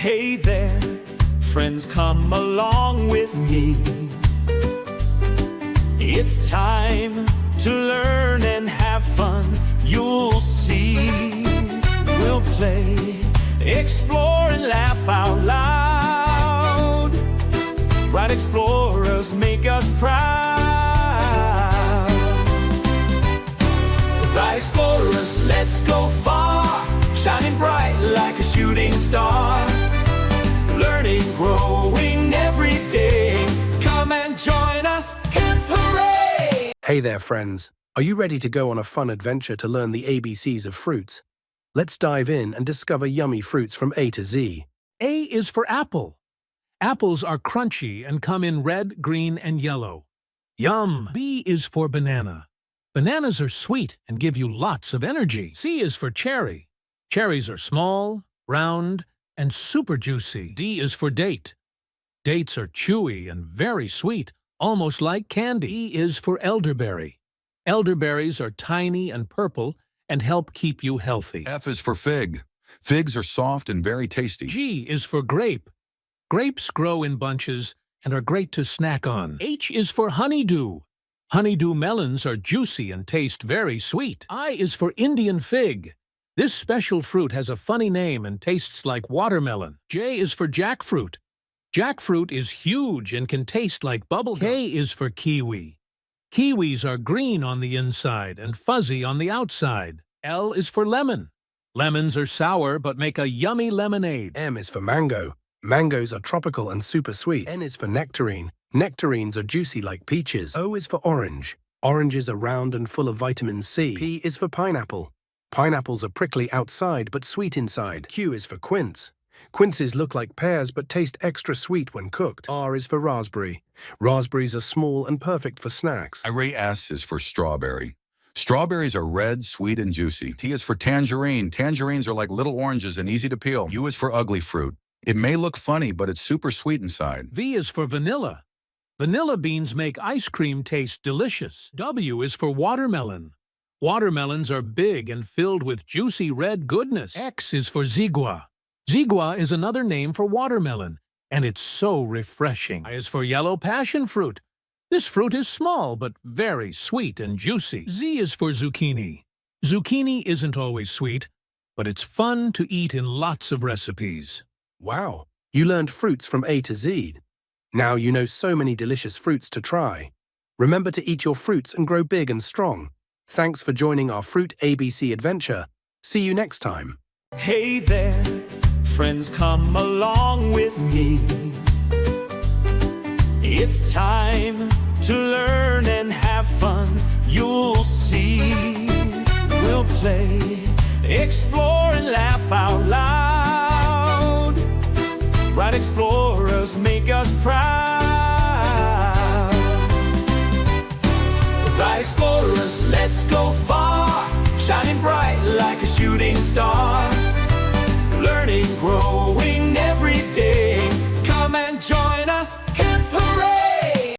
Hey there, friends, come along with me. It's time to learn and have fun. You'll see. We'll play, explore, and laugh out loud. Bright explorers make us proud. Bright explorers, let's go far, shining bright like a shooting star. Learning, growing every day. Come and join us, hip hooray! Hey there, friends. Are you ready to go on a fun adventure to learn the ABCs of fruits? Let's dive in and discover yummy fruits from A to Z. A is for apple. Apples are crunchy and come in red, green, and yellow. Yum! B is for banana. Bananas are sweet and give you lots of energy. C is for cherry. Cherries are small, round, and super juicy. D is for date. Dates are chewy and very sweet, almost like candy. E is for elderberry. Elderberries are tiny and purple and help keep you healthy. F is for fig. Figs are soft and very tasty. G is for grape. Grapes grow in bunches and are great to snack on. H is for honeydew. Honeydew melons are juicy and taste very sweet. I is for Indian fig. This special fruit has a funny name and tastes like watermelon. J is for jackfruit. Jackfruit is huge and can taste like bubblegum. K is for kiwi. Kiwis are green on the inside and fuzzy on the outside. L is for lemon. Lemons are sour but make a yummy lemonade. M is for mango. Mangoes are tropical and super sweet. N is for nectarine. Nectarines are juicy like peaches. O is for orange. Oranges are round and full of vitamin C. P is for pineapple. Pineapples are prickly outside but sweet inside. Q is for quince. Quinces look like pears but taste extra sweet when cooked. R is for raspberry. Raspberries are small and perfect for snacks. S is for strawberry. Strawberries are red, sweet, and juicy. T is for tangerine. Tangerines are like little oranges and easy to peel. U is for ugly fruit. It may look funny, but it's super sweet inside. V is for vanilla. Vanilla beans make ice cream taste delicious. W is for watermelon. Watermelons are big and filled with juicy red goodness. X is for zigua. Zigua is another name for watermelon, and it's so refreshing. I is for yellow passion fruit. This fruit is small but very sweet and juicy. Z is for zucchini. Zucchini isn't always sweet, but it's fun to eat in lots of recipes. Wow, you learned fruits from A to Z. Now you know so many delicious fruits to try. Remember to eat your fruits and grow big and strong. Thanks for joining our Fruit ABC adventure. See you next time. Hey there, friends, come along with me. It's time to learn and have fun. You'll see. We'll play, explore, and laugh out loud. Bright explorers make us proud. Bright explorers, let's go far, shining bright like a shooting star. Learning, grow,